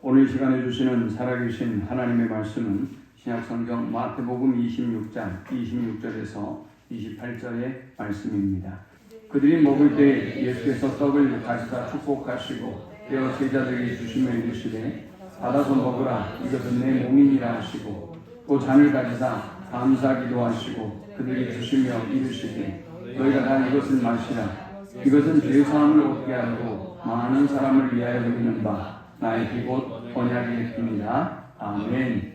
오늘 시간에 주시는 살아계신 하나님의 말씀은 신약성경 마태복음 26장 26절에서 28절의 말씀입니다. 그들이 먹을 때 예수께서 떡을 가지사 축복하시고 떼어 제자들에게 주시며 이르시되 받아서 먹으라, 이것은 내 몸이니라 하시고 또 잔을 가지사 감사기도 하시고 그들에게 주시며 이르시되 너희가 다 이것을 마시라, 이것은 죄사함을 얻게 하고 많은 사람을 위하여 드리는 바 나의 피 곧 언약의 피입니다. 아멘.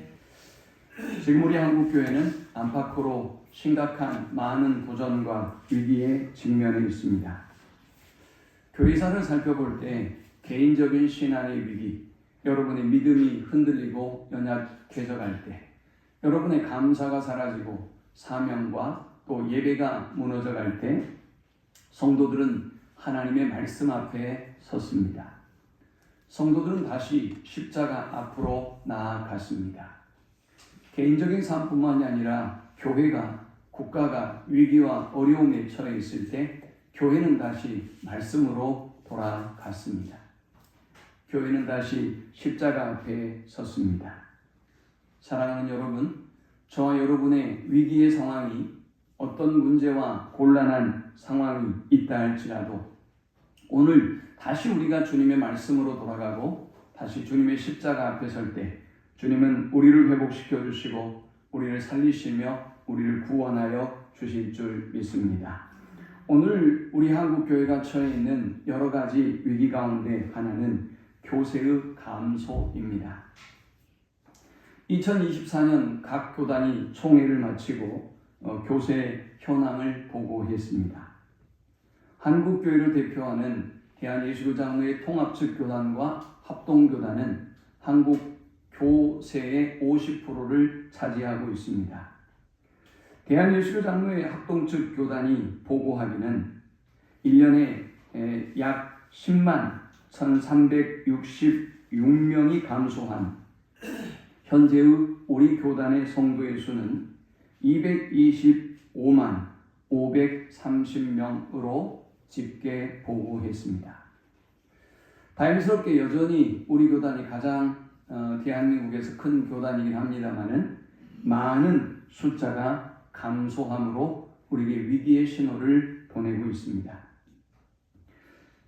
지금 우리 한국교회는 안팎으로 심각한 많은 도전과 위기에 직면해 있습니다. 교회사를 살펴볼 때 개인적인 신앙의 위기, 여러분의 믿음이 흔들리고 연약해져갈 때, 여러분의 감사가 사라지고 사명과 또 예배가 무너져갈 때 성도들은 하나님의 말씀 앞에 섰습니다. 성도들은 다시 십자가 앞으로 나아갔습니다. 개인적인 삶뿐만이 아니라 교회가, 국가가 위기와 어려움에 처해 있을 때 교회는 다시 말씀으로 돌아갔습니다. 교회는 다시 십자가 앞에 섰습니다. 사랑하는 여러분, 저와 여러분의 위기의 상황이 어떤 문제와 곤란한 상황이 있다 할지라도 오늘 다시 우리가 주님의 말씀으로 돌아가고 다시 주님의 십자가 앞에 설 때 주님은 우리를 회복시켜 주시고 우리를 살리시며 우리를 구원하여 주실 줄 믿습니다. 오늘 우리 한국교회가 처해 있는 여러 가지 위기 가운데 하나는 교세의 감소입니다. 2024년 각 교단이 총회를 마치고 교세 현황을 보고했습니다. 한국교회를 대표하는 대한예수교장로회 통합측 교단과 합동교단은 한국 교세의 50%를 차지하고 있습니다. 대한예수교장로회 합동측 교단이 보고하기는 1년에 약 10만 1366명이 감소한 현재의 우리 교단의 성도의 수는 225만 530명으로 집계 보고했습니다. 다행스럽게 여전히 우리 교단이 가장 대한민국에서 큰 교단이긴 합니다만은 많은 숫자가 감소함으로 우리에게 위기의 신호를 보내고 있습니다.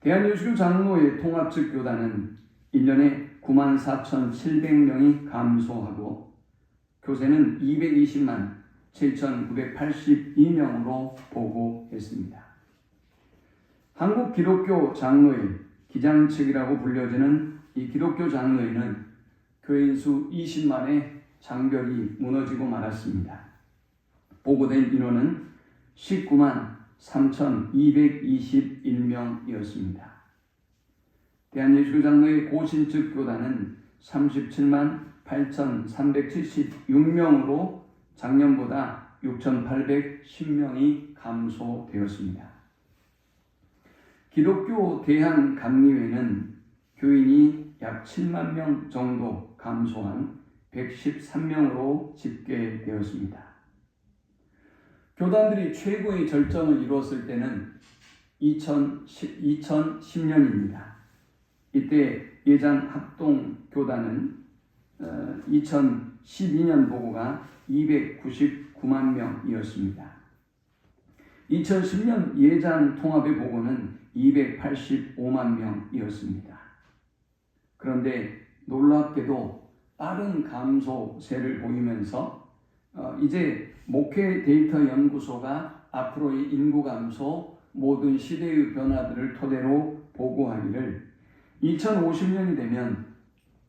대한예수교 장로회 통합측 교단은 1년에 94,700명이 감소하고 교세는 220만 7,982명으로 보고했습니다. 한국 기독교 장로회 기장측이라고 불려지는 이 기독교 장로회는 교인 수 20만의 장벽이 무너지고 말았습니다. 보고된 인원은 19만 3,221명이었습니다. 대한예수교장로회 고신측 교단은 37만 8,376명으로 작년보다 6,810명이 감소되었습니다. 기독교 대한감리회는 교인이 약 7만 명 정도 감소한 113명으로 집계되었습니다. 교단들이 최고의 절정을 이루었을 때는 2010년입니다. 이때 예장합동교단은 2012년 보고가 299만 명이었습니다. 2010년 예장통합의 보고는 285만 명이었습니다. 그런데 놀랍게도 빠른 감소세를 보이면서 이제 목회 데이터 연구소가 앞으로의 인구 감소, 모든 시대의 변화들을 토대로 보고하기를 2050년이 되면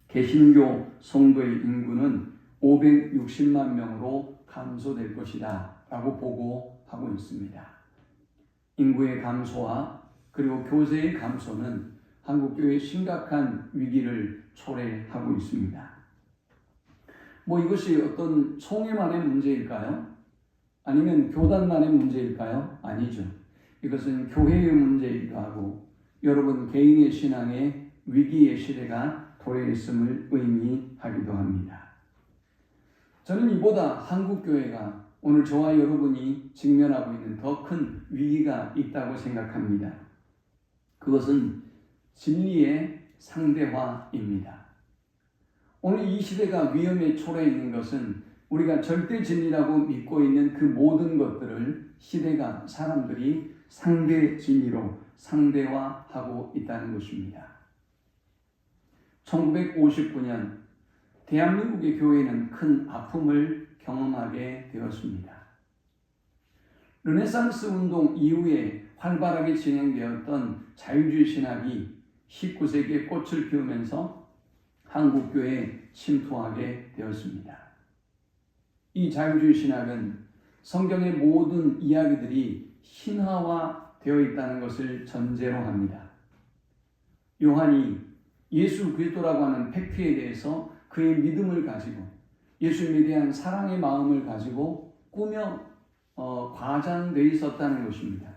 개신교 성도의 인구는 560만 명으로 감소될 것이다 라고 보고하고 있습니다. 인구의 감소와 그리고 교세의 감소는 한국교회의 심각한 위기를 초래하고 있습니다. 이것이 어떤 총회만의 문제일까요? 아니면 교단만의 문제일까요? 아니죠. 이것은 교회의 문제이기도 하고 여러분 개인의 신앙의 위기의 시대가 도래했음을 의미하기도 합니다. 저는 이보다 한국교회가 오늘 저와 여러분이 직면하고 있는 더 큰 위기가 있다고 생각합니다. 그것은 진리의 상대화입니다. 오늘 이 시대가 위험에 처해 있는 것은 우리가 절대 진리라고 믿고 있는 그 모든 것들을 시대가 사람들이 상대 진리로 상대화하고 있다는 것입니다. 1959년 대한민국의 교회는 큰 아픔을 경험하게 되었습니다. 르네상스 운동 이후에 활발하게 진행되었던 자유주의 신학이 19세기에 꽃을 피우면서 한국교회에 침투하게 되었습니다. 이 자유주의 신학은 성경의 모든 이야기들이 신화화되어 있다는 것을 전제로 합니다. 요한이 예수 그리스도라고 하는 팩트에 대해서 그의 믿음을 가지고 예수님에 대한 사랑의 마음을 가지고 꾸며 과장되어 있었다는 것입니다.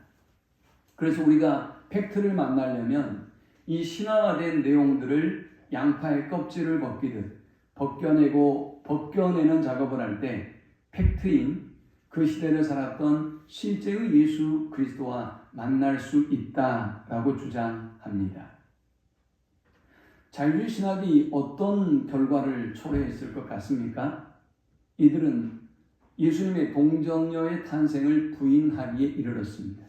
그래서 우리가 팩트를 만나려면 이 신화화된 내용들을 양파의 껍질을 벗기듯 벗겨내는 작업을 할 때 팩트인 그 시대를 살았던 실제의 예수 그리스도와 만날 수 있다라고 주장합니다. 자유주의 신학이 어떤 결과를 초래했을 것 같습니까? 이들은 예수님의 동정녀의 탄생을 부인하기에 이르렀습니다.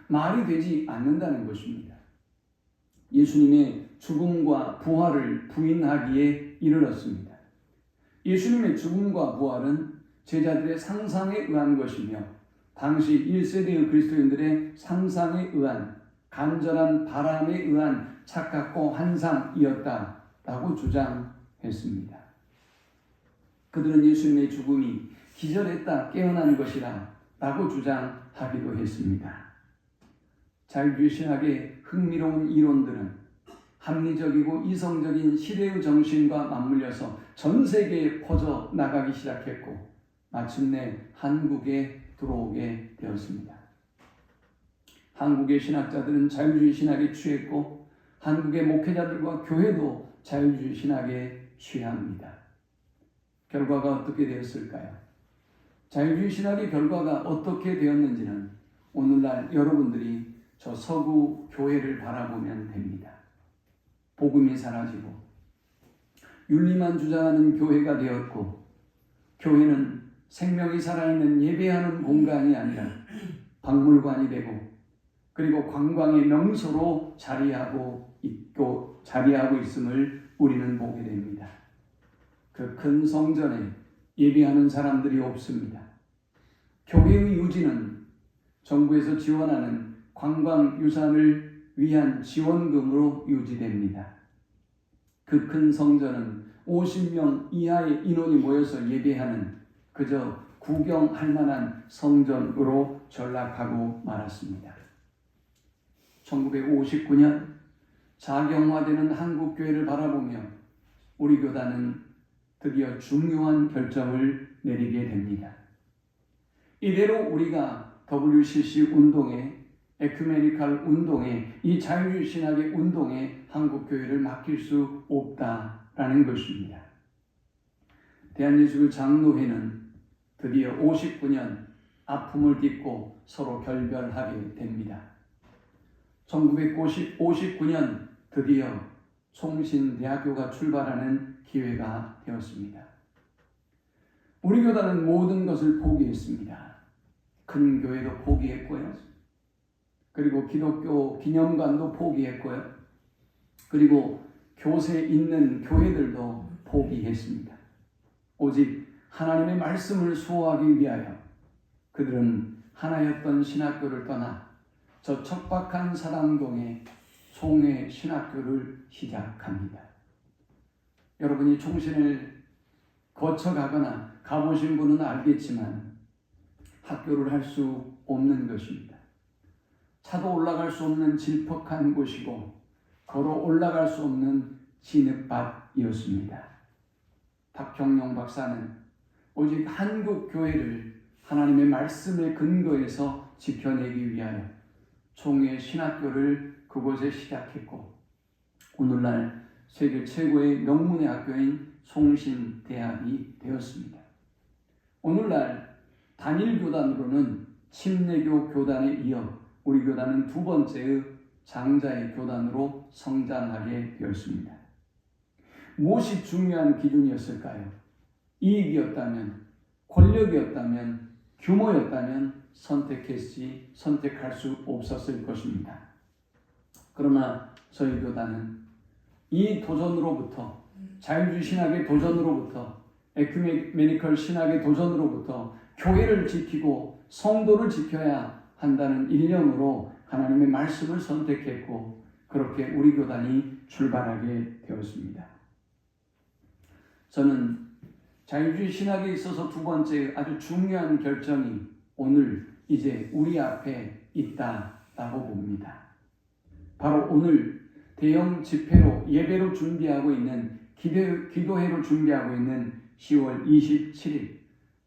말이 되지 않는다는 것입니다. 예수님의 죽음과 부활을 부인하기에 이르렀습니다. 예수님의 죽음과 부활은 제자들의 상상에 의한 것이며 당시 1세대의 그리스도인들의 상상에 의한 간절한 바람에 의한 착각과 환상이었다라고 주장했습니다. 그들은 예수님의 죽음이 기절했다 깨어난 것이라 라고 주장하기도 했습니다. 자유주의 신학의 흥미로운 이론들은 합리적이고 이성적인 시대의 정신과 맞물려서 전 세계에 퍼져 나가기 시작했고 마침내 한국에 들어오게 되었습니다. 한국의 신학자들은 자유주의 신학에 취했고 한국의 목회자들과 교회도 자유주의 신학에 취합니다. 결과가 어떻게 되었을까요? 자유주의 신학의 결과가 어떻게 되었는지는 오늘날 여러분들이 저 서구 교회를 바라보면 됩니다. 복음이 사라지고 윤리만 주장하는 교회가 되었고 교회는 생명이 살아있는 예배하는 공간이 아니라 박물관이 되고 그리고 관광의 명소로 자리하고 있음을 우리는 보게 됩니다. 그 큰 성전에 예배하는 사람들이 없습니다. 교회의 유지는 정부에서 지원하는 관광유산을 위한 지원금으로 유지됩니다. 그 큰 성전은 50명 이하의 인원이 모여서 예배하는 그저 구경할 만한 성전으로 전락하고 말았습니다. 1959년 자경화되는 한국교회를 바라보며 우리 교단은 드디어 중요한 결정을 내리게 됩니다. 이대로 우리가 WCC 운동에 에큐메니칼 운동에 이 자유주의 신학의 운동에 한국교회를 맡길 수 없다라는 것입니다. 대한예수교 장로회는 드디어 59년 아픔을 딛고 서로 결별하게 됩니다. 1959년 드디어 총신대학교가 출발하는 기회가 되었습니다. 우리 교단은 모든 것을 포기했습니다. 큰 교회도 포기했고요. 그리고 기독교 기념관도 포기했고요. 그리고 교세 있는 교회들도 포기했습니다. 오직 하나님의 말씀을 수호하기 위하여 그들은 하나였던 신학교를 떠나 저 척박한 사당동에 총회 신학교를 시작합니다. 여러분이 총신을 거쳐가거나 가보신 분은 알겠지만 학교를 할 수 없는 것입니다. 차도 올라갈 수 없는 질퍽한 곳이고 걸어 올라갈 수 없는 진흙밭이었습니다. 박형룡 박사는 오직 한국 교회를 하나님의 말씀의 근거에서 지켜내기 위하여 총회 신학교를 그곳에 시작했고 오늘날 세계 최고의 명문의 학교인 송신대학이 되었습니다. 오늘날 단일 교단으로는 침례교 교단에 이어 우리 교단은 두 번째의 장자의 교단으로 성장하게 되었습니다. 무엇이 중요한 기준이었을까요? 이익이었다면, 권력이었다면, 규모였다면 선택할 수 없었을 것입니다. 그러나 저희 교단은 이 도전으로부터, 자유주의 신학의 도전으로부터, 에큐메니컬 신학의 도전으로부터 교회를 지키고 성도를 지켜야 한다는 일념으로 하나님의 말씀을 선택했고, 그렇게 우리 교단이 출발하게 되었습니다. 저는 자유주의 신학에 있어서 두 번째 아주 중요한 결정이 오늘 이제 우리 앞에 있다라고 봅니다. 바로 오늘 대형 집회로 예배로 준비하고 있는 기도회로 준비하고 있는 10월 27일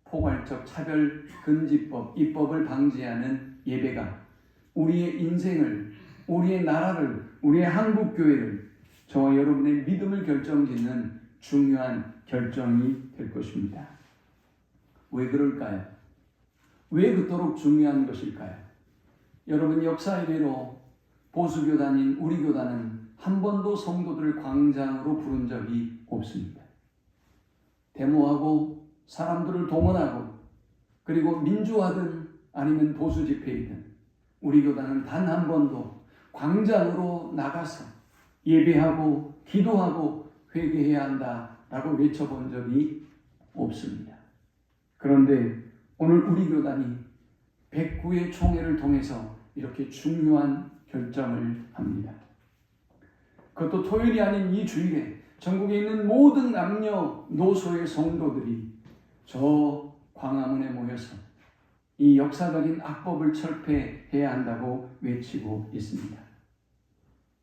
포괄적 차별 금지법 입법을 방지하는 예배가 우리의 인생을, 우리의 나라를, 우리의 한국 교회를, 저와 여러분의 믿음을 결정짓는 중요한 결정이 될 것입니다. 왜 그럴까요? 왜 그토록 중요한 것일까요? 여러분, 역사 이래로 보수교단인 우리 교단은 한 번도 성도들을 광장으로 부른 적이 없습니다. 데모하고 사람들을 동원하고, 그리고 민주화든 아니면 보수 집회이든 우리 교단은 단 한 번도 광장으로 나가서 예배하고 기도하고 회개해야 한다라고 외쳐본 적이 없습니다. 그런데 오늘 우리 교단이 109의 총회를 통해서 이렇게 중요한 결정을 합니다. 그것도 토요일이 아닌 이 주일에 전국에 있는 모든 남녀노소의 성도들이 저 광화문에 모여서 이 역사적인 악법을 철폐해야 한다고 외치고 있습니다.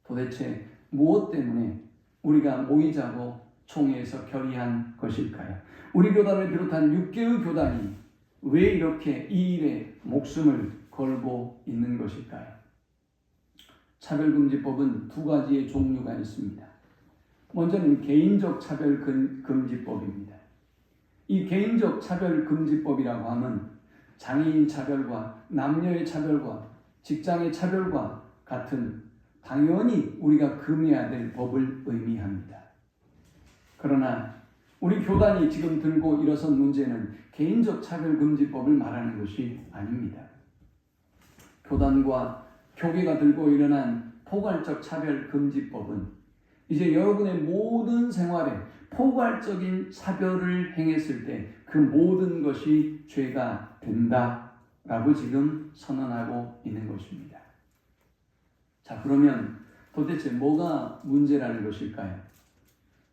도대체 무엇 때문에 우리가 모이자고 총회에서 결의한 것일까요? 우리 교단을 비롯한 6개의 교단이 왜 이렇게 이 일에 목숨을 걸고 있는 것일까요? 차별금지법은 두 가지의 종류가 있습니다. 먼저는 개인적 차별금지법입니다. 이 개인적 차별금지법이라고 하면 장애인 차별과 남녀의 차별과 직장의 차별과 같은 당연히 우리가 금해야 될 법을 의미합니다. 그러나 우리 교단이 지금 들고 일어선 문제는 개인적 차별금지법을 말하는 것이 아닙니다. 교단과 교계가 들고 일어난 포괄적 차별금지법은 이제 여러분의 모든 생활에 포괄적인 차별을 행했을 때 그 모든 것이 죄가 된다라고 지금 선언하고 있는 것입니다. 자, 그러면 도대체 뭐가 문제라는 것일까요?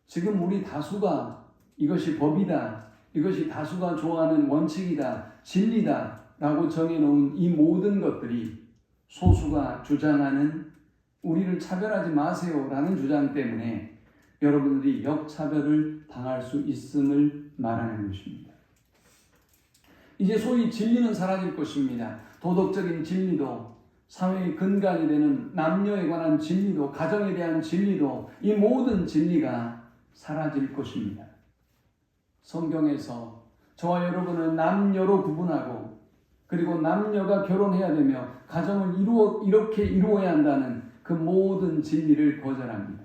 지금 우리 다수가 이것이 법이다, 이것이 다수가 좋아하는 원칙이다, 진리다 라고 정해놓은 이 모든 것들이 소수가 주장하는 우리를 차별하지 마세요 라는 주장 때문에 여러분들이 역차별을 당할 수 있음을 말하는 것입니다. 이제 소위 진리는 사라질 것입니다. 도덕적인 진리도, 사회의 근간이 되는 남녀에 관한 진리도, 가정에 대한 진리도, 이 모든 진리가 사라질 것입니다. 성경에서 저와 여러분은 남녀로 구분하고, 그리고 남녀가 결혼해야 되며 가정을 이렇게 이루어야 한다는 그 모든 진리를 거절합니다.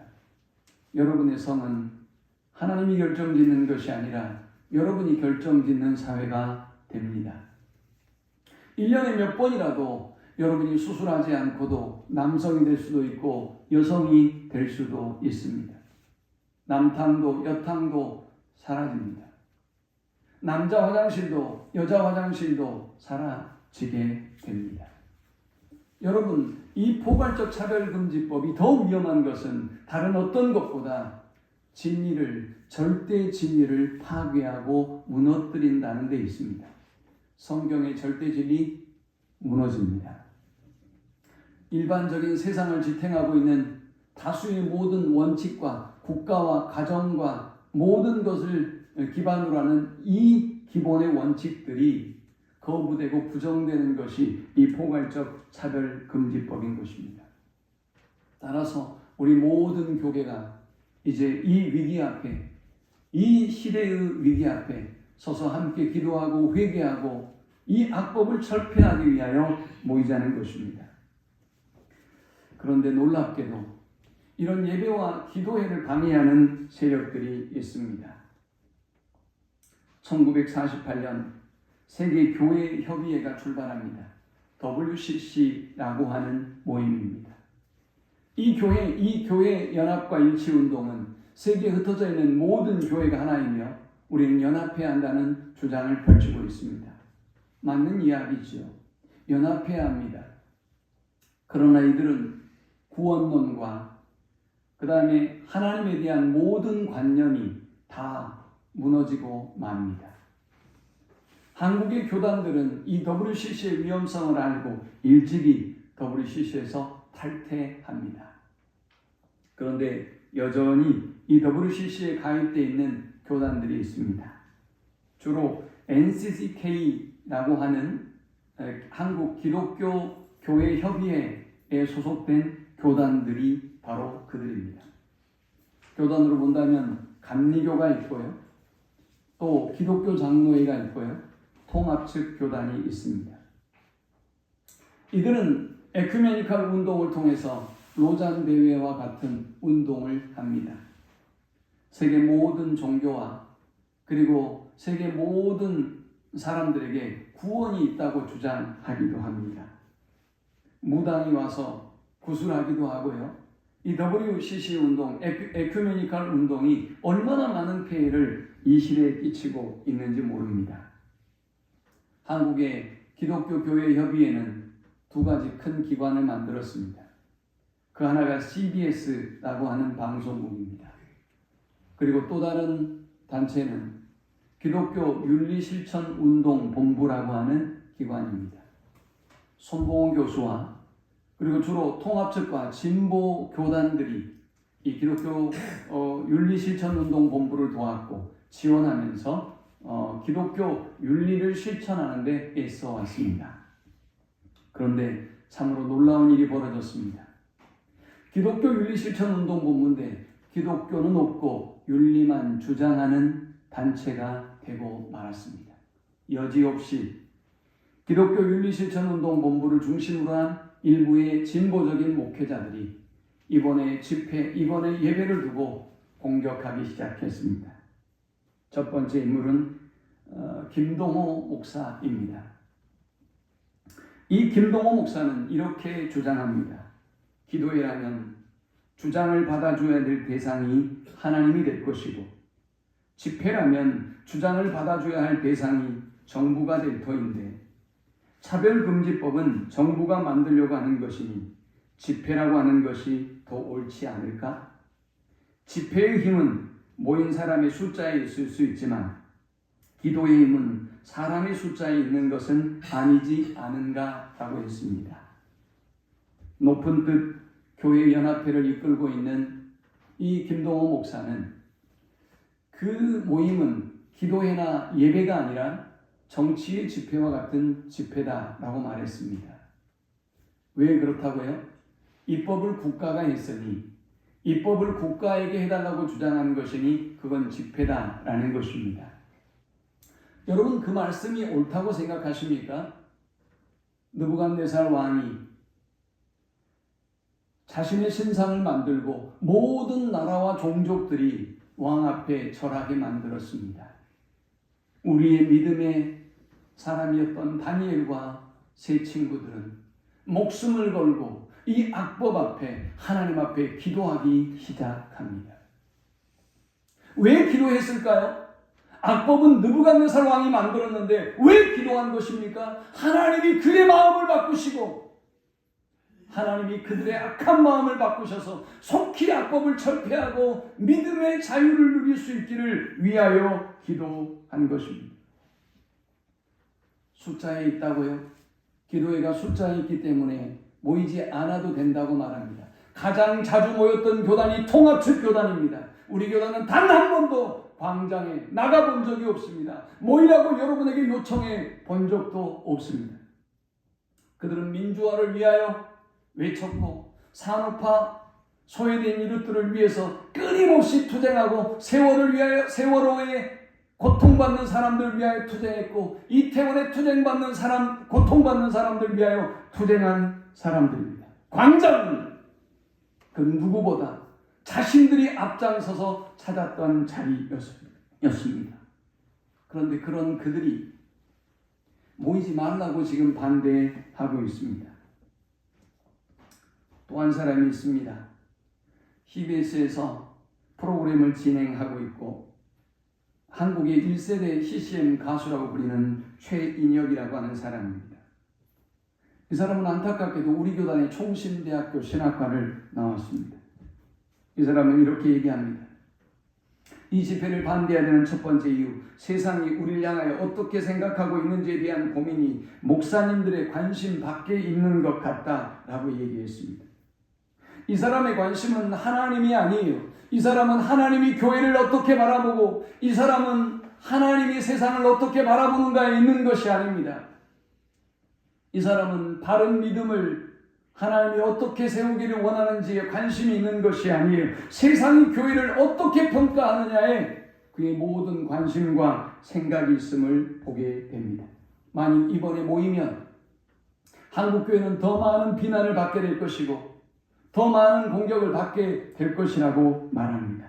여러분의 성은 하나님이 결정짓는 것이 아니라 여러분이 결정짓는 사회가 됩니다. 1년에 몇 번이라도 여러분이 수술하지 않고도 남성이 될 수도 있고 여성이 될 수도 있습니다. 남탕도 여탕도 사라집니다. 남자 화장실도 여자 화장실도 사라지게 됩니다. 여러분, 이 포괄적 차별금지법이 더 위험한 것은 다른 어떤 것보다 진리를, 절대 진리를 파괴하고 무너뜨린다는 데 있습니다. 성경의 절대 진리 무너집니다. 일반적인 세상을 지탱하고 있는 다수의 모든 원칙과 국가와 가정과 모든 것을 기반으로 하는 이 기본의 원칙들이 거부되고 부정되는 것이 이 포괄적 차별금지법인 것입니다. 따라서 우리 모든 교계가 이제 이 위기 앞에, 이 시대의 위기 앞에 서서 함께 기도하고 회개하고 이 악법을 철폐하기 위하여 모이자는 것입니다. 그런데 놀랍게도 이런 예배와 기도회를 방해하는 세력들이 있습니다. 1948년 세계교회협의회가 출발합니다. WCC라고 하는 모임입니다. 이 교회 연합과 일치운동은 세계에 흩어져 있는 모든 교회가 하나이며 우리는 연합해야 한다는 주장을 펼치고 있습니다. 맞는 이야기죠. 연합해야 합니다. 그러나 이들은 구원론과 그 다음에 하나님에 대한 모든 관념이 다 무너지고 맙니다. 한국의 교단들은 이 WCC의 위험성을 알고 일찍이 WCC에서 탈퇴합니다. 그런데 여전히 이 WCC에 가입되어 있는 교단들이 있습니다. 주로 NCCK라고 하는 한국 기독교 교회 협의회에 소속된 교단들이 바로 그들입니다. 교단으로 본다면 감리교가 있고요. 또 기독교 장로회가 있고요. 통합 측 교단이 있습니다. 이들은 에큐메니컬 운동을 통해서 로잔 대회와 같은 운동을 합니다. 세계 모든 종교와 그리고 세계 모든 사람들에게 구원이 있다고 주장하기도 합니다. 무당이 와서 구술하기도 하고요. 이 WCC 운동, 에큐메니컬 운동이 얼마나 많은 폐해를 이 시대에 끼치고 있는지 모릅니다. 한국의 기독교 교회 협의회는 두 가지 큰 기관을 만들었습니다. 그 하나가 CBS라고 하는 방송국입니다. 그리고 또 다른 단체는 기독교 윤리실천운동본부라고 하는 기관입니다. 손봉호 교수와 그리고 주로 통합측과 진보 교단들이 이 기독교 윤리실천운동본부를 도왔고 지원하면서 기독교 윤리를 실천하는 데 애써 왔습니다. 그런데 참으로 놀라운 일이 벌어졌습니다. 기독교 윤리실천운동본부인데 기독교는 없고 윤리만 주장하는 단체가 되고 말았습니다. 여지없이 기독교 윤리실천운동본부를 중심으로 한 일부의 진보적인 목회자들이 이번에 예배를 두고 공격하기 시작했습니다. 첫 번째 인물은 김동호 목사입니다. 이 김동호 목사는 이렇게 주장합니다. 기도회라면 주장을 받아줘야 될 대상이 하나님이 될 것이고 집회라면 주장을 받아줘야 할 대상이 정부가 될 터인데 차별금지법은 정부가 만들려고 하는 것이니 집회라고 하는 것이 더 옳지 않을까? 집회의 힘은 모인 사람의 숫자에 있을 수 있지만 기도의 힘은 사람의 숫자에 있는 것은 아니지 않은가? 라고 했습니다. 높은 뜻 교회 연합회를 이끌고 있는 이 김동호 목사는 그 모임은 기도회나 예배가 아니라 정치의 집회와 같은 집회다라고 말했습니다. 왜 그렇다고요? 입법을 국가가 했으니 입법을 국가에게 해달라고 주장하는 것이니 그건 집회다라는 것입니다. 여러분 그 말씀이 옳다고 생각하십니까? 느부갓네살 왕이 자신의 신상을 만들고 모든 나라와 종족들이 왕 앞에 절하게 만들었습니다. 우리의 믿음의 사람이었던 다니엘과 세 친구들은 목숨을 걸고 이 악법 앞에 하나님 앞에 기도하기 시작합니다. 왜 기도했을까요? 악법은 느부갓네살 왕이 만들었는데 왜 기도한 것입니까? 하나님이 그의 마음을 바꾸시고 하나님이 그들의 악한 마음을 바꾸셔서 속히 악법을 철폐하고 믿음의 자유를 누릴 수 있기를 위하여 기도한 것입니다. 숫자에 있다고요? 기도회가 숫자에 있기 때문에 모이지 않아도 된다고 말합니다. 가장 자주 모였던 교단이 통합측 교단입니다. 우리 교단은 단 한 번도 광장에 나가본 적이 없습니다. 모이라고 여러분에게 요청해 본 적도 없습니다. 그들은 민주화를 위하여 외쳤고 산업화, 소외된 이웃들을 위해서 끊임없이 투쟁하고 세월호에 고통받는 사람들 위하여 투쟁했고 이태원에 고통받는 사람들 위하여 투쟁한 사람들입니다. 광장은 그 누구보다 자신들이 앞장서서 찾았던 자리였습니다. 그런데 그런 그들이 모이지 말라고 지금 반대하고 있습니다. 또 한 사람이 있습니다. CBS에서 프로그램을 진행하고 있고 한국의 1세대 CCM 가수라고 불리는 최인혁이라고 하는 사람입니다. 이 사람은 안타깝게도 우리 교단의 총신대학교 신학과를 나왔습니다. 이 사람은 이렇게 얘기합니다. 이 집회를 반대해야 되는 첫 번째 이유, 세상이 우리를 향하여 어떻게 생각하고 있는지에 대한 고민이 목사님들의 관심 밖에 있는 것 같다라고 얘기했습니다. 이 사람의 관심은 하나님이 아니에요. 이 사람은 하나님이 교회를 어떻게 바라보고 이 사람은 하나님이 세상을 어떻게 바라보는가에 있는 것이 아닙니다. 이 사람은 바른 믿음을 하나님이 어떻게 세우기를 원하는지에 관심이 있는 것이 아니에요. 세상이 교회를 어떻게 평가하느냐에 그의 모든 관심과 생각이 있음을 보게 됩니다. 만일 이번에 모이면 한국교회는 더 많은 비난을 받게 될 것이고 더 많은 공격을 받게 될 것이라고 말합니다.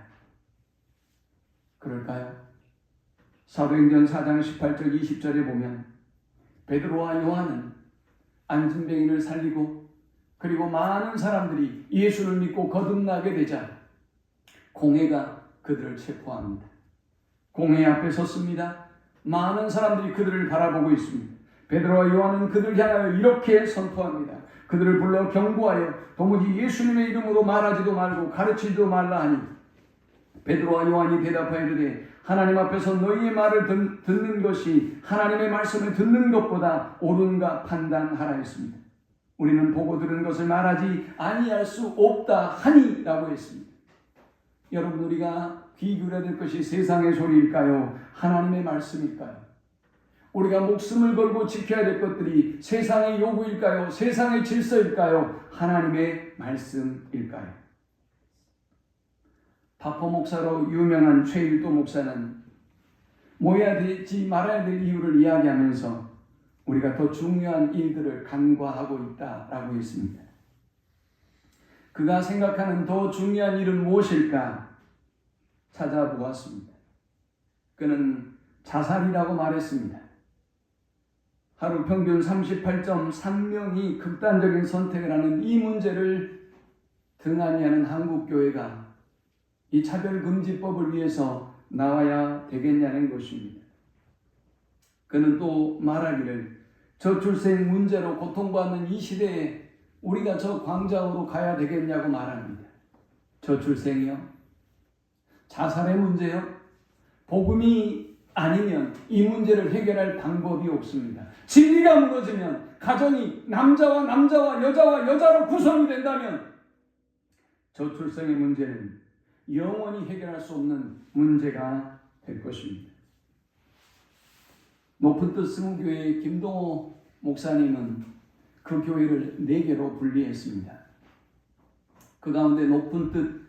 그럴까요? 사도행전 4장 18절 20절에 보면 베드로와 요한은 안진뱅이를 살리고 그리고 많은 사람들이 예수를 믿고 거듭나게 되자 공회가 그들을 체포합니다. 공회 앞에 섰습니다. 많은 사람들이 그들을 바라보고 있습니다. 베드로와 요한은 그들을 향하여 이렇게 선포합니다. 그들을 불러 경고하여 도무지 예수님의 이름으로 말하지도 말고 가르치지도 말라 하니 베드로와 요한이 대답하여 이르되 하나님 앞에서 너희의 말을 듣는 것이 하나님의 말씀을 듣는 것보다 옳은가 판단하라 했습니다. 우리는 보고 들은 것을 말하지 아니할 수 없다 하니 라고 했습니다. 여러분, 우리가 귀 기울여야 될 것이 세상의 소리일까요? 하나님의 말씀일까요? 우리가 목숨을 걸고 지켜야 될 것들이 세상의 요구일까요? 세상의 질서일까요? 하나님의 말씀일까요? 파포 목사로 유명한 최일도 목사는 모여야 되지 말아야 될 이유를 이야기하면서 우리가 더 중요한 일들을 간과하고 있다라고 했습니다. 그가 생각하는 더 중요한 일은 무엇일까 찾아보았습니다. 그는 자살이라고 말했습니다. 하루 평균 38.3명이 극단적인 선택을 하는 이 문제를 등한히 하는 한국교회가 이 차별금지법을 위해서 나와야 되겠냐는 것입니다. 그는 또 말하기를 저출생 문제로 고통받는 이 시대에 우리가 저 광장으로 가야 되겠냐고 말합니다. 저출생이요? 자살의 문제요? 복음이 아니면 이 문제를 해결할 방법이 없습니다. 진리가 무너지면 가정이 남자와 여자로 구성이 된다면 저출생의 문제는 영원히 해결할 수 없는 문제가 될 것입니다. 높은 뜻 승우교회의 김동호 목사님은 그 교회를 4개로 분리했습니다. 그 가운데 높은 뜻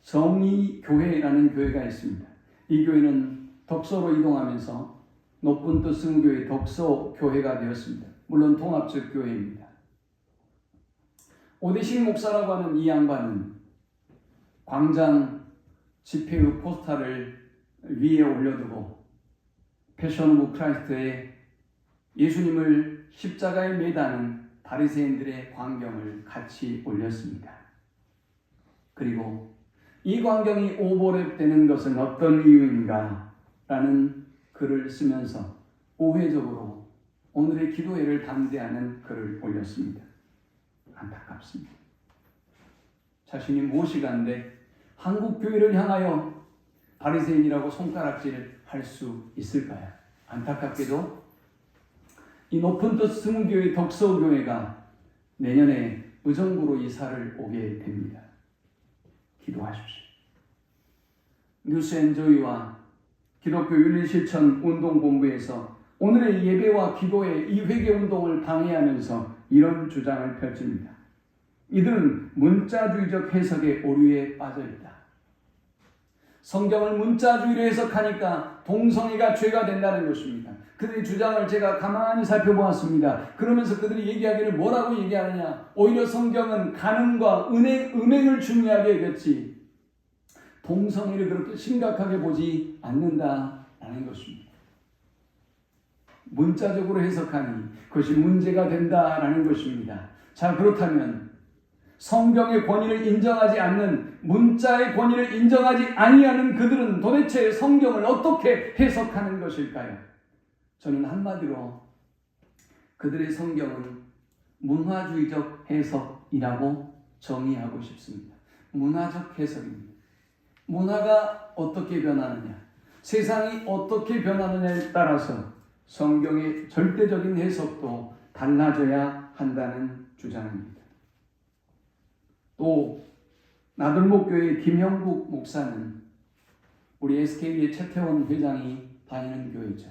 정의교회라는 교회가 있습니다. 이 교회는 덕소로 이동하면서 높은 뜻 승우교회 덕소교회가 되었습니다. 물론 통합적 교회입니다. 오대식 목사라고 하는 이 양반은 광장 집회의 포스터를 위에 올려두고 패션 오브 크라이스트에 예수님을 십자가에 매다는 바리새인들의 광경을 같이 올렸습니다. 그리고 이 광경이 오버랩되는 것은 어떤 이유인가? 라는 글을 쓰면서 우회적으로 오늘의 기도회를 반대하는 글을 올렸습니다. 안타깝습니다. 자신이 무엇이 간데 한국 교회를 향하여 바리새인이라고 손가락질을 할 수 있을까요? 안타깝게도 이 높은 뜻 승우교회 덕서교회가 내년에 의정부로 이사를 오게 됩니다. 기도하십시오. 뉴스엔조이와 기독교 윤리실천 운동본부에서 오늘의 예배와 기도의 이 회개운동을 방해하면서 이런 주장을 펼칩니다. 이들은 문자주의적 해석의 오류에 빠져있다. 성경을 문자주의로 해석하니까 동성애가 죄가 된다는 것입니다. 그들의 주장을 제가 가만히 살펴보았습니다. 그러면서 그들이 얘기하기를 뭐라고 얘기하느냐? 오히려 성경은 가늠과 음행을 중요하게 여겼지 동성애를 그렇게 심각하게 보지 않는다라는 것입니다. 문자적으로 해석하니 그것이 문제가 된다라는 것입니다. 자, 그렇다면 성경의 권위를 인정하지 않는, 문자의 권위를 인정하지 아니하는 그들은 도대체 성경을 어떻게 해석하는 것일까요? 저는 한마디로 그들의 성경은 문화주의적 해석이라고 정의하고 싶습니다. 문화적 해석입니다. 문화가 어떻게 변하느냐, 세상이 어떻게 변하느냐에 따라서 성경의 절대적인 해석도 달라져야 한다는 주장입니다. 또 나들목교회 김형국 목사는 우리 SK의 최태원 회장이 다니는 교회죠.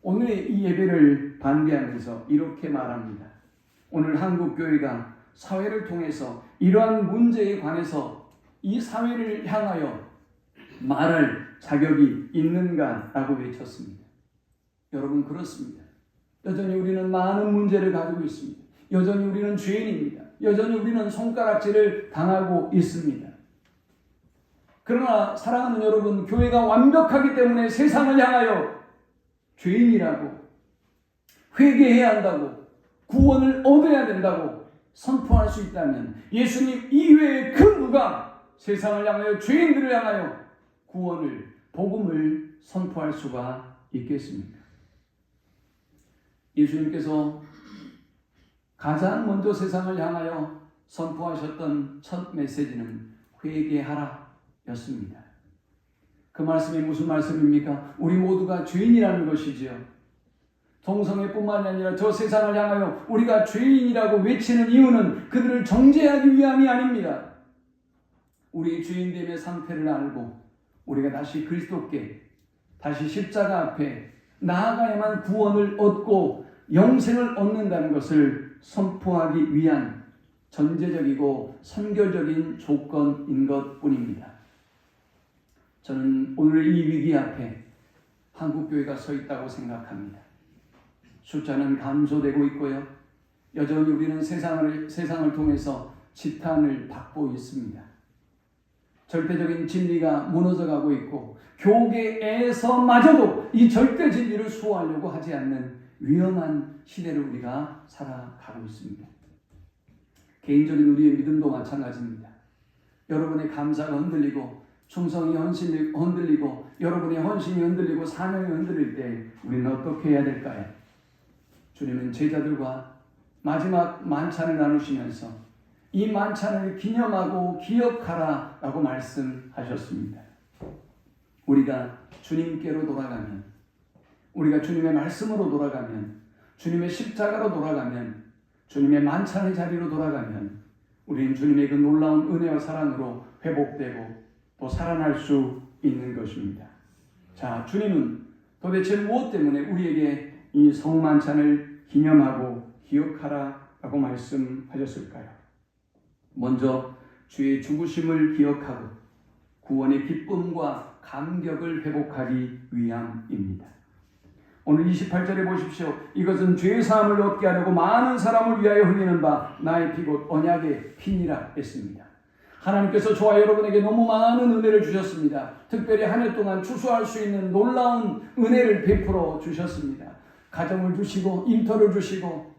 오늘의 이 예배를 반대하면서 이렇게 말합니다. 오늘 한국교회가 사회를 통해서 이러한 문제에 관해서 이 사회를 향하여 말할 자격이 있는가라고 외쳤습니다. 여러분, 그렇습니다. 여전히 우리는 많은 문제를 가지고 있습니다. 여전히 우리는 죄인입니다. 여전히 우리는 손가락질을 당하고 있습니다. 그러나 사랑하는 여러분, 교회가 완벽하기 때문에 세상을 향하여 죄인이라고, 회개해야 한다고, 구원을 얻어야 된다고 선포할 수 있다면 예수님 이외에 그 누가 세상을 향하여, 죄인들을 향하여 구원을, 복음을 선포할 수가 있겠습니까? 예수님께서 가장 먼저 세상을 향하여 선포하셨던 첫 메시지는 회개하라 였습니다. 그 말씀이 무슨 말씀입니까? 우리 모두가 죄인이라는 것이지요. 동성애뿐만이 아니라 저 세상을 향하여 우리가 죄인이라고 외치는 이유는 그들을 정죄하기 위함이 아닙니다. 우리의 죄인됨의 상태를 알고 우리가 다시 그리스도께, 다시 십자가 앞에 나아가야만 구원을 얻고 영생을 얻는다는 것을 선포하기 위한 전제적이고 선결적인 조건인 것뿐입니다. 저는 오늘 이 위기 앞에 한국교회가 서 있다고 생각합니다. 숫자는 감소되고 있고요. 여전히 우리는 세상을 통해서 지탄을 받고 있습니다. 절대적인 진리가 무너져가고 있고 교계에서마저도 이 절대 진리를 수호하려고 하지 않는 위험한 시대를 우리가 살아가고 있습니다. 개인적인 우리의 믿음도 마찬가지입니다. 여러분의 감사가 흔들리고 충성이 흔들리고 여러분의 헌신이 흔들리고 사명이 흔들릴 때 우리는 어떻게 해야 될까요? 주님은 제자들과 마지막 만찬을 나누시면서 이 만찬을 기념하고 기억하라 라고 말씀하셨습니다. 우리가 주님께로 돌아가면, 우리가 주님의 말씀으로 돌아가면, 주님의 십자가로 돌아가면, 주님의 만찬의 자리로 돌아가면 우리는 주님의 그 놀라운 은혜와 사랑으로 회복되고 또 살아날 수 있는 것입니다. 자, 주님은 도대체 무엇 때문에 우리에게 이 성만찬을 기념하고 기억하라 라고 말씀하셨을까요? 먼저 주의 죽으심을 기억하고 구원의 기쁨과 감격을 회복하기 위함입니다. 오늘 28절에 보십시오. 이것은 죄사함을 얻게 하려고 많은 사람을 위하여 흘리는 바 나의 피 곧 언약의 피니라 했습니다. 하나님께서 저와 여러분에게 너무 많은 은혜를 주셨습니다. 특별히 한 해 동안 추수할 수 있는 놀라운 은혜를 베풀어 주셨습니다. 가정을 주시고 일터를 주시고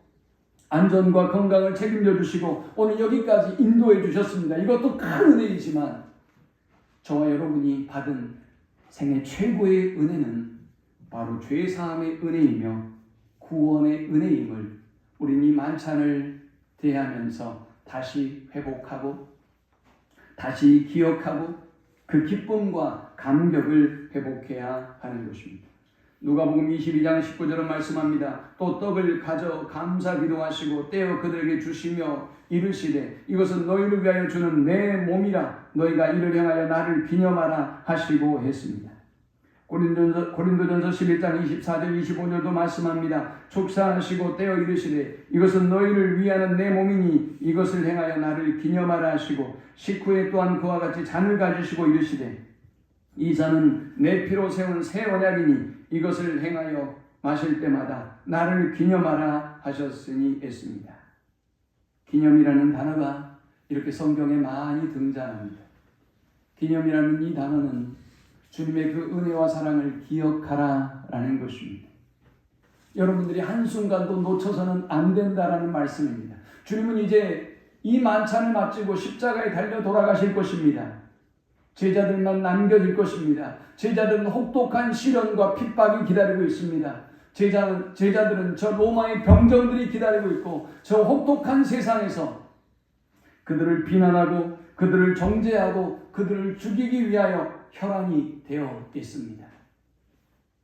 안전과 건강을 책임져 주시고 오늘 여기까지 인도해 주셨습니다. 이것도 큰 은혜이지만 저와 여러분이 받은 생애 최고의 은혜는 바로 죄사함의 은혜이며 구원의 은혜임을 우리는 이 만찬을 대하면서 다시 회복하고 다시 기억하고 그 기쁨과 감격을 회복해야 하는 것입니다. 누가복음 22장 19절은 말씀합니다. 또 떡을 가져 감사 기도하시고 떼어 그들에게 주시며 이르시되 이것은 너희를 위하여 주는 내 몸이라 너희가 이를 향하여 나를 기념하라 하시고 했습니다. 고린도전서 11장 24절 25절도 말씀합니다. 촉사하시고 떼어 이르시되 이것은 너희를 위하는 내 몸이니 이것을 행하여 나를 기념하라 하시고 식후에 또한 그와 같이 잔을 가지시고 이르시되 이 잔은 내 피로 세운 새 언약이니 이것을 행하여 마실 때마다 나를 기념하라 하셨으니 했습니다. 기념이라는 단어가 이렇게 성경에 많이 등장합니다. 기념이라는 이 단어는 주님의 그 은혜와 사랑을 기억하라라는 것입니다. 여러분들이 한순간도 놓쳐서는 안 된다라는 말씀입니다. 주님은 이제 이 만찬을 마치고 십자가에 달려 돌아가실 것입니다. 제자들만 남겨질 것입니다. 제자들은 혹독한 시련과 핍박이 기다리고 있습니다. 제자들은 저 로마의 병정들이 기다리고 있고 저 혹독한 세상에서 그들을 비난하고 그들을 정죄하고 그들을 죽이기 위하여 혈안이 되어 있습니다.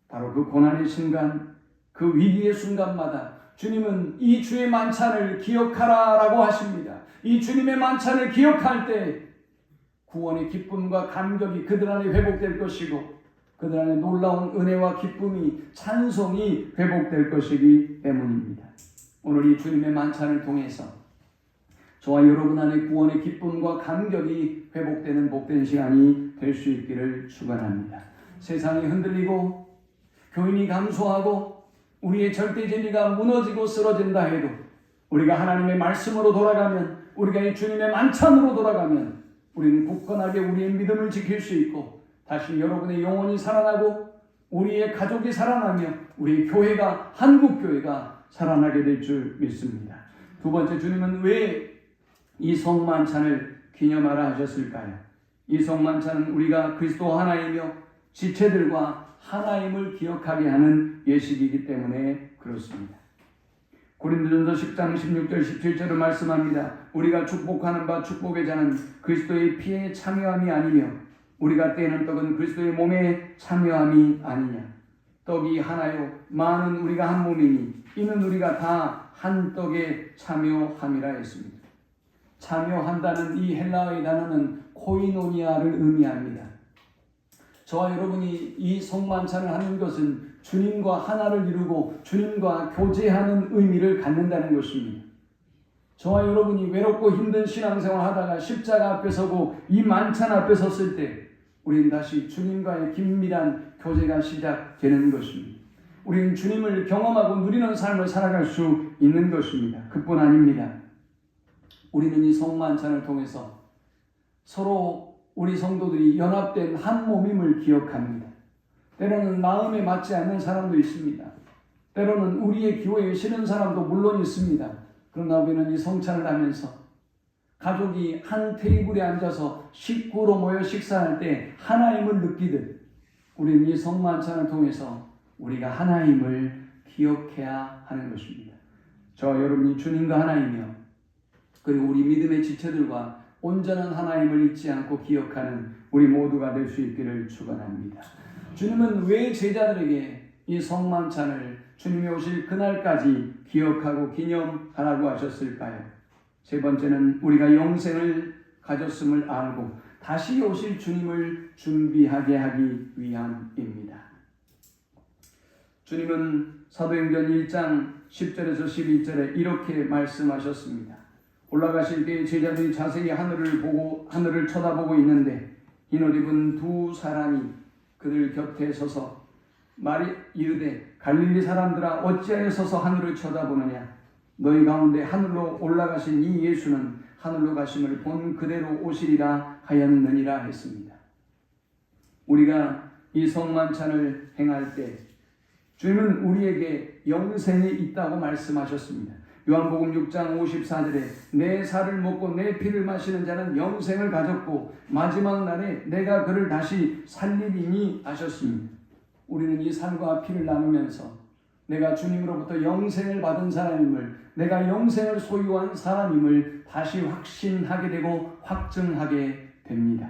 바로 그 고난의 순간, 그 위기의 순간마다 주님은 이 주의 만찬을 기억하라라고 하십니다. 이 주님의 만찬을 기억할 때 구원의 기쁨과 감격이 그들 안에 회복될 것이고 그들 안에 놀라운 은혜와 기쁨이 찬송이 회복될 것이기 때문입니다. 오늘 이 주님의 만찬을 통해서 저와 여러분 안에 구원의 기쁨과 감격이 회복되는 복된 시간이 될 수 있기를 축원합니다. 세상이 흔들리고 교인이 감소하고 우리의 절대 진리가 무너지고 쓰러진다 해도 우리가 하나님의 말씀으로 돌아가면, 우리가 이 주님의 만찬으로 돌아가면 우리는 굳건하게 우리의 믿음을 지킬 수 있고 다시 여러분의 영혼이 살아나고 우리의 가족이 살아나며 우리의 교회가, 한국교회가 살아나게 될 줄 믿습니다. 두 번째, 주님은 왜 이 성만찬을 기념하라 하셨을까요? 이 성만찬은 우리가 그리스도 하나이며 지체들과 하나임을 기억하게 하는 예식이기 때문에 그렇습니다. 고린도전서 10장 16절 17절을 말씀합니다. 우리가 축복하는 바 축복의 자는 그리스도의 피에 참여함이 아니며 우리가 떼는 떡은 그리스도의 몸에 참여함이 아니냐. 떡이 하나요 많은 우리가 한 몸이니 이는 우리가 다 한 떡에 참여함이라 했습니다. 참여한다는 이 헬라어의 단어는 코이노니아를 의미합니다. 저와 여러분이 이 성만찬을 하는 것은 주님과 하나를 이루고 주님과 교제하는 의미를 갖는다는 것입니다. 저와 여러분이 외롭고 힘든 신앙생활 하다가 십자가 앞에 서고 이 만찬 앞에 섰을 때 우리는 다시 주님과의 긴밀한 교제가 시작되는 것입니다. 우리는 주님을 경험하고 누리는 삶을 살아갈 수 있는 것입니다. 그뿐 아닙니다. 우리는 이 성만찬을 통해서 서로 우리 성도들이 연합된 한 몸임을 기억합니다. 때로는 마음에 맞지 않는 사람도 있습니다. 때로는 우리의 교회에 싫은 사람도 물론 있습니다. 그러나 우리는 이 성찬을 하면서 가족이 한 테이블에 앉아서 식구로 모여 식사할 때 하나임을 느끼듯 우리는 이 성만찬을 통해서 우리가 하나임을 기억해야 하는 것입니다. 저와 여러분이 주님과 하나이며 그리고 우리 믿음의 지체들과 온전한 하나임을 잊지 않고 기억하는 우리 모두가 될 수 있기를 축원합니다. 주님은 왜 제자들에게 이 성만찬을 주님이 오실 그날까지 기억하고 기념하라고 하셨을까요? 세 번째는 우리가 영생을 가졌음을 알고 다시 오실 주님을 준비하게 하기 위함입니다. 주님은 사도행전 1장 10절에서 12절에 이렇게 말씀하셨습니다. 올라가실 때 제자들이 자세히 하늘을 쳐다보고 있는데 흰옷 입은 두 사람이 그들 곁에 서서 말이 이르되 갈릴리 사람들아 어찌하여 서서 하늘을 쳐다보느냐. 너희 가운데 하늘로 올라가신 이 예수는 하늘로 가심을 본 그대로 오시리라 하였느니라 했습니다. 우리가 이 성만찬을 행할 때 주님은 우리에게 영생이 있다고 말씀하셨습니다. 요한복음 6장 54절에 내 살을 먹고 내 피를 마시는 자는 영생을 가졌고 마지막 날에 내가 그를 다시 살리리니 하셨습니다. 우리는 이 살과 피를 나누면서 내가 주님으로부터 영생을 받은 사람임을, 내가 영생을 소유한 사람임을 다시 확신하게 되고 확증하게 됩니다.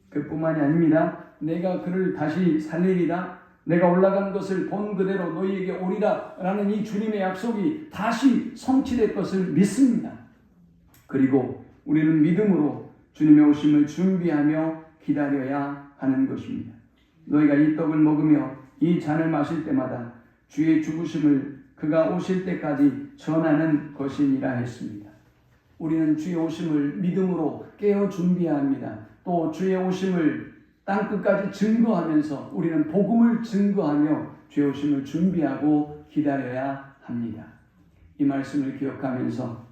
그뿐만이 아닙니다. 내가 그를 다시 살리리라, 내가 올라간 것을 본 그대로 너희에게 오리라 라는 이 주님의 약속이 다시 성취될 것을 믿습니다. 그리고 우리는 믿음으로 주님의 오심을 준비하며 기다려야 하는 것입니다. 너희가 이 떡을 먹으며 이 잔을 마실 때마다 주의 죽으심을 그가 오실 때까지 전하는 것이니라 했습니다. 우리는 주의 오심을 믿음으로 깨어 준비해야 합니다. 또 주의 오심을 땅끝까지 증거하면서 우리는 복음을 증거하며 주의 오심을 준비하고 기다려야 합니다. 이 말씀을 기억하면서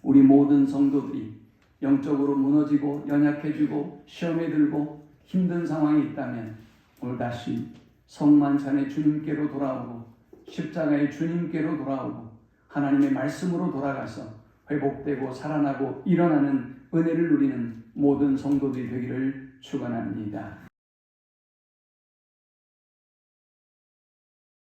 우리 모든 성도들이 영적으로 무너지고 연약해지고 시험에 들고 힘든 상황이 있다면 오늘 다시 성만찬의 주님께로 돌아오고 십자가의 주님께로 돌아오고 하나님의 말씀으로 돌아가서 회복되고 살아나고 일어나는 은혜를 누리는 모든 성도들이 되기를 축원합니다.